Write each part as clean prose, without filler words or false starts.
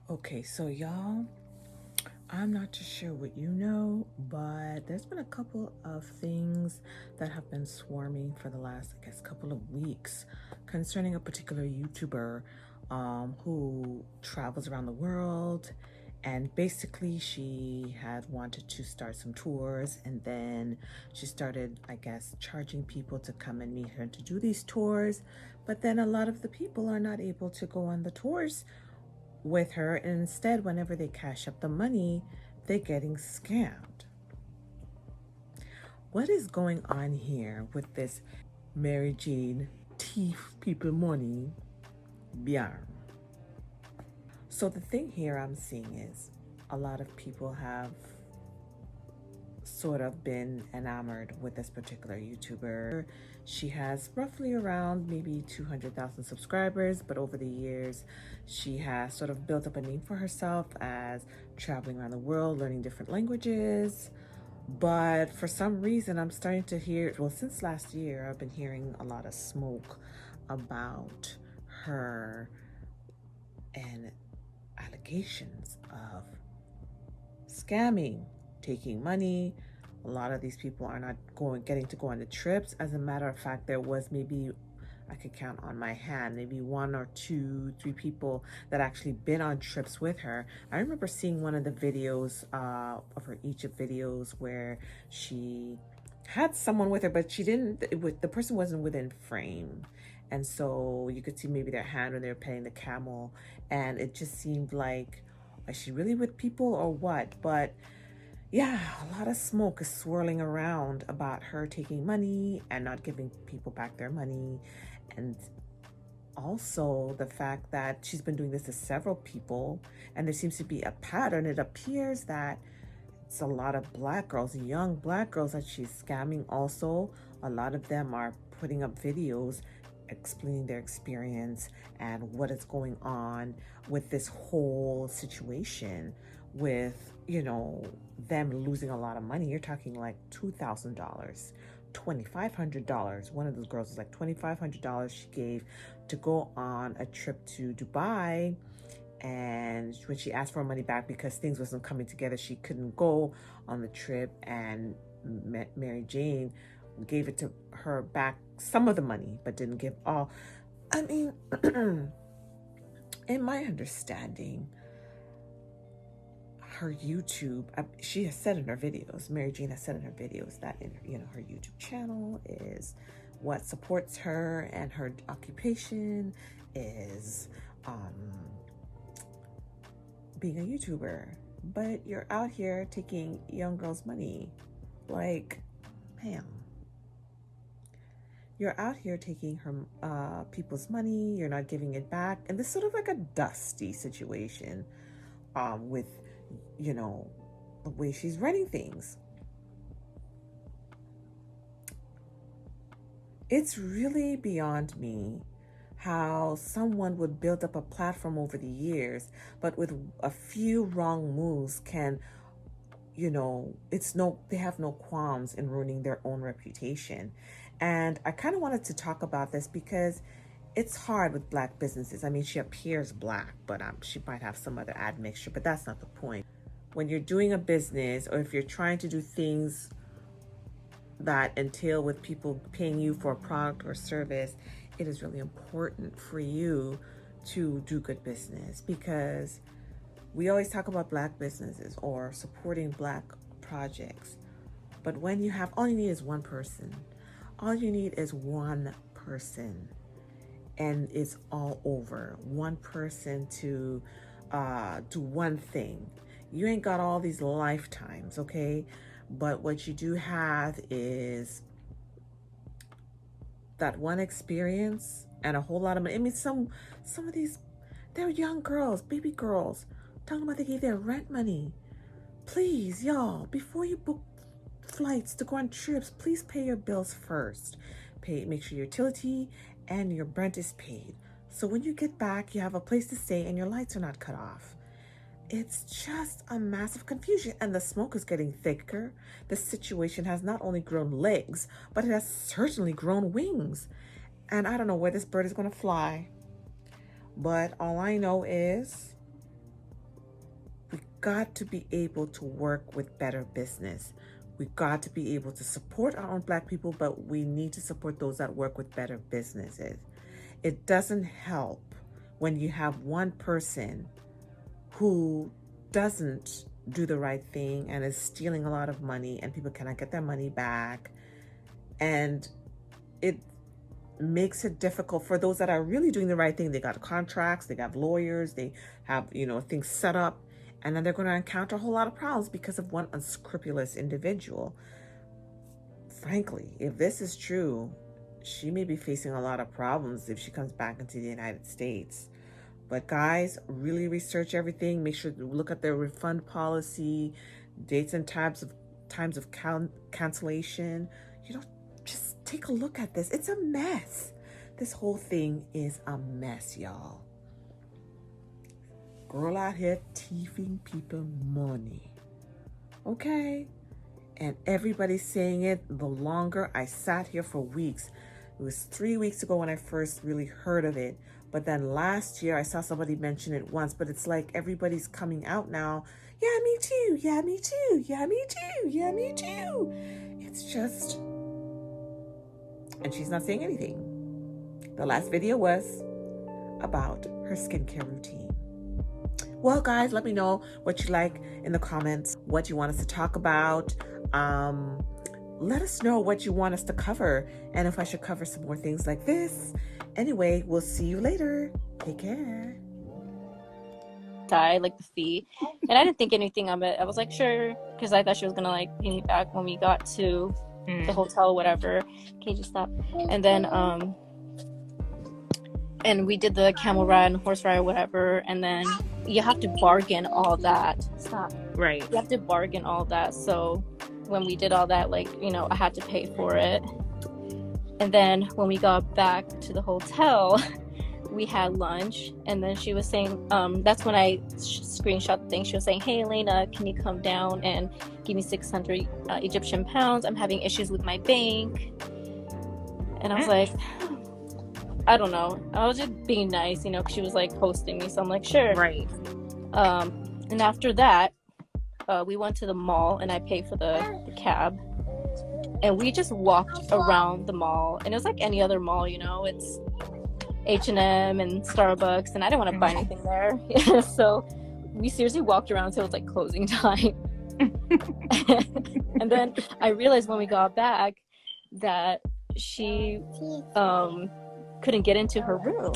Okay, so y'all, I'm not too sure what you know, but there's been a couple of things that have been swarming for the last, I guess, couple of weeks concerning a particular YouTuber who travels around the world. And basically, she had wanted to start some tours, and then she started, I guess, charging people to come and meet her and to do these tours. But then a lot of the people are not able to go on the tours with her, and instead, whenever they cash up the money, they're getting scammed. What is going on here with this MaryJane Thief People Money Byarm? So the thing here I'm seeing is a lot of people have sort of been enamored with this particular YouTuber. She has roughly around maybe 200,000 subscribers, but over the years, she has sort of built up a name for herself as traveling around the world, learning different languages. But for some reason, I'm starting to hear, well, since last year, I've been hearing a lot of smoke about her and allegations of scamming, taking money. A lot of these people are not getting to go on the trips. As a matter of fact, there was maybe, I could count on my hand, maybe one or two, three people that actually been on trips with her. I remember seeing one of the videos of her Egypt videos where she had someone with her, but she didn't, the person wasn't within frame. And so you could see maybe their hand when they were petting the camel. And it just seemed like, is she really with people or what? But yeah, a lot of smoke is swirling around about her taking money and not giving people back their money. And also the fact that she's been doing this to several people, and there seems to be a pattern. It appears that it's a lot of black girls, young black girls, that she's scamming also. A lot of them are putting up videos explaining their experience and what is going on with this whole situation with, them losing a lot of money. You're talking like $2,000, $2,500. One of those girls was like $2,500 she gave to go on a trip to Dubai. And when she asked for money back because things wasn't coming together, she couldn't go on the trip. And MaryJane gave it to her back, some of the money, but didn't give all. I mean, in my understanding, her YouTube, she has said in her videos, MaryJane has said in her videos that her YouTube channel is what supports her, and her occupation is being a YouTuber. But you're out here taking young girls' money. Like, ma'am, you're out here taking her people's money. You're not giving it back, and this is sort of like a dusty situation with the way she's running things. It's really beyond me how someone would build up a platform over the years, but with a few wrong moves can, they have no qualms in ruining their own reputation. And I kind of wanted to talk about this because it's hard with black businesses. I mean, she appears black, but she might have some other admixture, but that's not the point. When you're doing a business, or if you're trying to do things that entail with people paying you for a product or service, it is really important for you to do good business, because we always talk about black businesses or supporting black projects. But when you have, all you need is one person. All you need is one person, and it's all over. One person to do one thing. You ain't got all these lifetimes, okay? But what you do have is that one experience and a whole lot of money. I mean, some of these, they're young girls, baby girls, talking about they gave their rent money. Please, y'all, before you book flights to go on trips, please pay your bills first. Make sure your utility and your rent is paid. So when you get back, you have a place to stay and your lights are not cut off. It's just a massive confusion, and the smoke is getting thicker. The situation has not only grown legs, but it has certainly grown wings. And I don't know where this bird is going to fly. But all I know is got to be able to work with better business. We got to be able to support our own Black people, but we need to support those that work with better businesses. It doesn't help when you have one person who doesn't do the right thing and is stealing a lot of money, and people cannot get their money back. And it makes it difficult for those that are really doing the right thing. They got contracts, they got lawyers, they have, things set up, and then they're going to encounter a whole lot of problems because of one unscrupulous individual. Frankly, if this is true, she may be facing a lot of problems if she comes back into the United States. But guys, really research everything. Make sure to look at their refund policy, dates and times of cancellation. Just take a look at this. It's a mess. This whole thing is a mess, y'all. Girl out here thieving people money. Okay? And everybody's saying it. The longer I sat here for weeks. It was 3 weeks ago when I first really heard of it. But then last year I saw somebody mention it once. But it's like everybody's coming out now. Yeah, me too. Yeah, me too. Yeah, me too. Yeah, me too. It's just... And she's not saying anything. The last video was about her skincare routine. Well, guys, let me know what you like in the comments, what you want us to talk about. Let us know what you want us to cover and if I should cover some more things like this. Anyway, we'll see you later. Take care. Like the fee, and I didn't think anything of it. I was like, sure, because I thought she was gonna like pay me back when we got to the hotel, whatever. Okay, just stop. And then and we did the camel ride and horse ride or whatever, and then you have to bargain all that. Stop. Right. You have to bargain all that. So when we did all that, like, I had to pay for it. And then when we got back to the hotel, we had lunch, and then she was saying, that's when I screenshot the thing. She was saying, hey, Elena, can you come down and give me 600 Egyptian pounds? I'm having issues with my bank. And I was like, I don't know. I was just being nice, because she was like hosting me. So I'm like, sure. Right. And after that, we went to the mall, and I paid for the cab. And we just walked around the mall. And it was like any other mall, it's H&M and Starbucks, and I didn't want to buy anything there. So we seriously walked around until it was like closing time. And then I realized when we got back that she couldn't get into her room.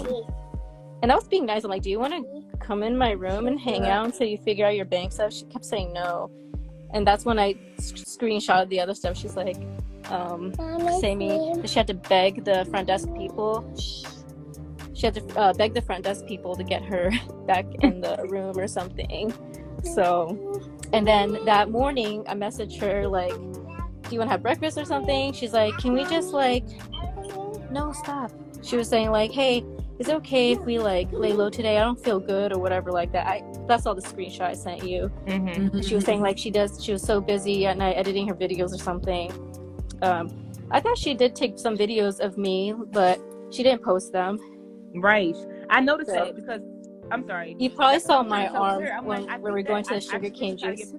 And I was being nice. I'm like, do you want to come in my room and hang out until you figure out your bank stuff? She kept saying no. And that's when I screenshotted the other stuff. She's like, saying me that she had to beg the front desk people. She had to beg the front desk people to get her back in the room or something. So, and then that morning I messaged her like, do you want to have breakfast or something? She's like, can we just like, no, stop. She was saying like, hey, is it okay if we like lay low today? I don't feel good or whatever like that. That's all the screenshot I sent you. Mm-hmm. She was saying like she was so busy at night editing her videos or something. I thought she did take some videos of me, but she didn't post them. Right. I noticed that because, I'm sorry. You probably saw my arm when we were going to the sugar cane juice.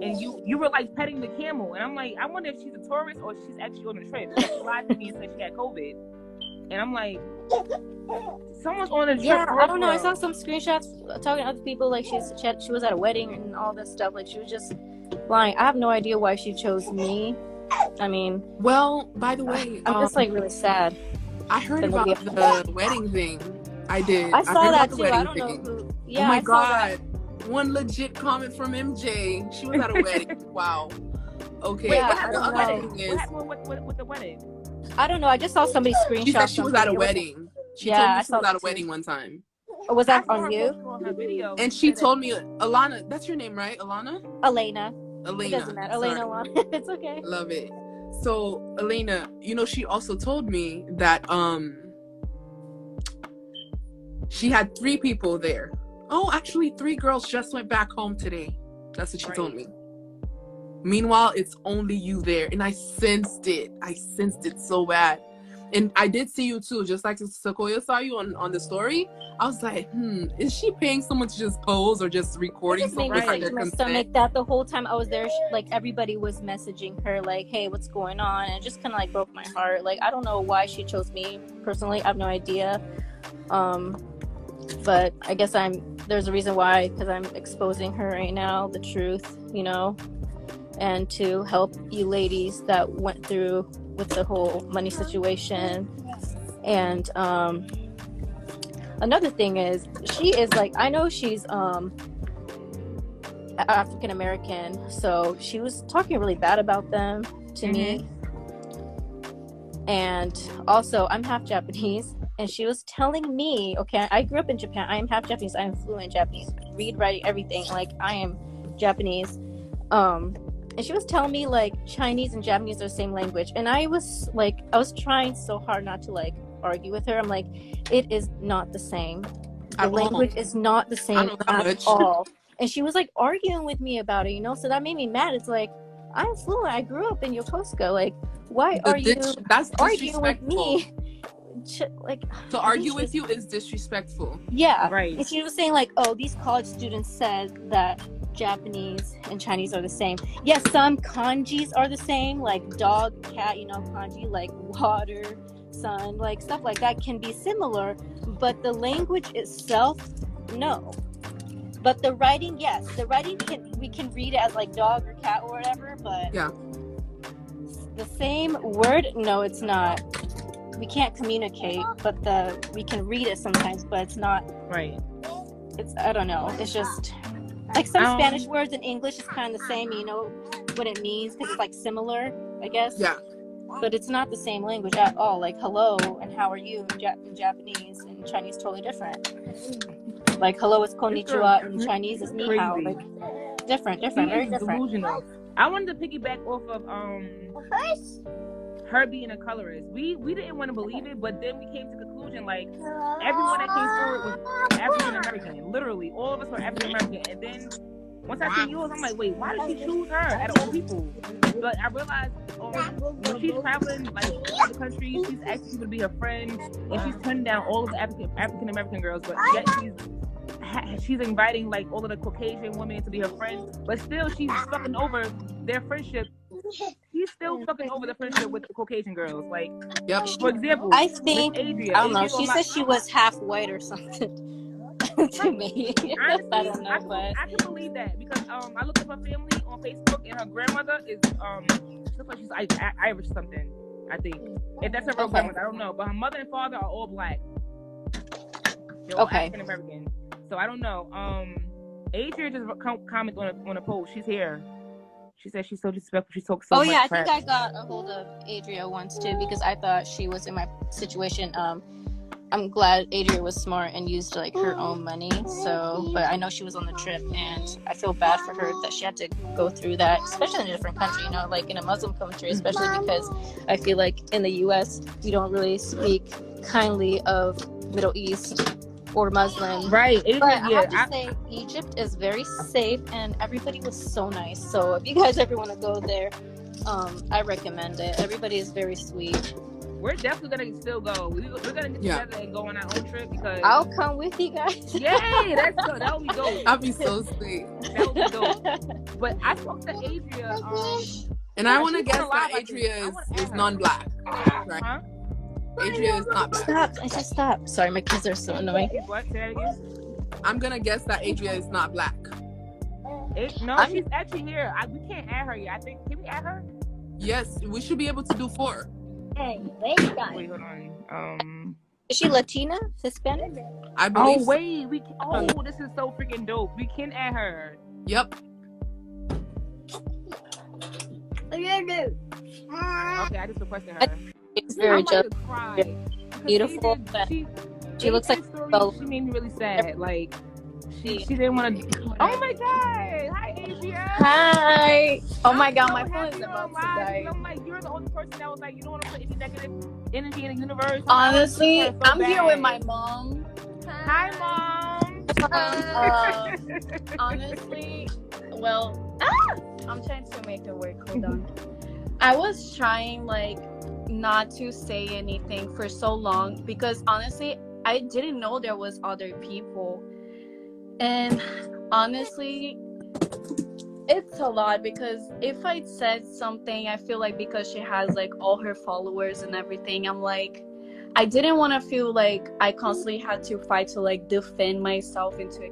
And you were like petting the camel. And I'm like, I wonder if she's a tourist or she's actually on a trip. She lied to me and said she had COVID. And I'm like, someone's on a trip. Yeah, I don't know. I saw some screenshots talking to other people like she was at a wedding and all this stuff. Like she was just lying. I have no idea why she chose me. I mean, well, by the way, I'm just like really sad. I heard about the wedding thing. I did. I saw that too. I don't know who. Yeah, oh my God. One legit comment from MJ. She was at a wedding. Wow. Okay. Wait, yeah, what happened with the wedding? I don't know. I just saw somebody screenshot. She said she was at a wedding. She told me she was at a wedding one time. Oh, was that on you? And she told me, Alana, that's your name, right? Alana? Elena. It doesn't matter. Elena, Alana. It's okay. Love it. So, Elena, she also told me that she had 3 people there. Oh, actually, 3 girls just went back home today. That's what she told me. Meanwhile, it's only you there. And I sensed it. I sensed it so bad. And I did see you too, just like Sequoia saw you on the story. I was like, is she paying someone to just pose or just recording It just made someone me with sick their to my consent? stomach that the whole time I was there, like everybody was messaging her, like, "Hey, what's going on?" And it just kind of like broke my heart. Like, I don't know why she chose me personally. I have no idea. But I guess there's a reason why, because I'm exposing her right now, the truth, you know, and to help you ladies that went through with the whole money situation. And another thing is, she is like, I know she's African American, so she was talking really bad about them to me. And also, I'm half Japanese, and she was telling me, okay, I grew up in Japan, I am half Japanese, I am fluent Japanese, read, write, everything, like I am Japanese. And she was telling me like Chinese and Japanese are the same language, and I was trying so hard not to like argue with her. I'm like, it is not the same. The language is not the same at all. And she was like arguing with me about it, you know, so that made me mad. It's like, I'm fluent, I grew up in Yokosuka, like, why are you arguing with me? Like, to argue with you is disrespectful. Yeah, right. And she was saying like, oh, these college students said that Japanese and Chinese are the same. Yes, some kanjis are the same, like dog, cat, you know, kanji, like water, sun, like stuff like that can be similar, but the language itself, no. But the writing, yes, we can read it as like dog or cat or whatever, but yeah, the same word, no, it's not. We can't communicate, but we can read it sometimes, but it's not right. It's, I don't know, it's just like some Spanish words in English is kind of the same, you know what it means, because it's like similar, I guess. Yeah. But it's not the same language at all. Like hello and how are you in Japanese and Chinese totally different. Like hello is konnichiwa and Chinese is ni hao. Like different, very different. Delusional. I wanted to piggyback off of her being a colorist. We didn't want to believe it, but then we came to the conclusion like everyone that came forward was African American. Literally, all of us were African American. And then once I see yours, I'm like, wait, why did she choose her out of all people? But I realized when she's traveling like other countries, she's asking people to be her friend, and she's turning down all of the African American girls, but yet she's inviting like all of the Caucasian women to be her friends. But still, she's fucking over their friendship. He's still fucking over the friendship with the Caucasian girls. Like, yep. For example, I think Adria, I don't know. She said she was half white or something to me. Honestly, I don't know, but I can believe that because I looked up her family on Facebook and her grandmother is looks like she's Irish something. I think if that's her real grandmother, I don't know. But her mother and father are all black. They're all African American. So I don't know. Adria just commented on a post. She's here. She said she's so disrespectful. She talks so much crap. I think I got a hold of Adria once too because I thought she was in my situation. I'm glad Adria was smart and used like her own money. So, but I know she was on the trip, and I feel bad for her that she had to go through that, especially in a different country. You know, like in a Muslim country, especially because I feel like in the U.S. we don't really speak kindly of Middle East or Muslim. Right. But I have to say, Egypt is very safe and everybody was so nice. So if you guys ever want to go there, I recommend it. Everybody is very sweet. We're definitely going to still go. We're going to get together and go on our own trip because... I'll come with you guys. Yay! That's good. That would be dope. That'd be so sweet. That would be dope. But I spoke to Adria. And I want to guess that Adria is non-black. Right? Huh? Adria is not black. Stop. I said stop. Sorry, my kids are so annoying. What? Say that again? I'm going to guess that Adria is not black. She's actually here. We can't add her yet. I think, can we add her? Yes, we should be able to do 4. Hey, wait, hold on. Is she Latina? Hispanic? I believe. Oh, wait. This is so freaking dope. We can add her. Yep. Okay, I just requested her. It's very beautiful. She looks like she made me really sad. Like she didn't want to. Oh my god! Hi, Adria. Hi. Oh my god, my phone is about to die. I'm like, you're the only person that was like, you don't want to put any negative energy in the universe. Honestly, I'm here with my mom. Hi, Mom. Honestly, well, I'm trying to make it work. Hold on. I was trying, like, not to say anything for so long because honestly, I didn't know there was other people. And honestly, it's a lot because if I said something, I feel like because she has like all her followers and everything, I'm like, I didn't want to feel like I constantly had to fight to like defend myself and to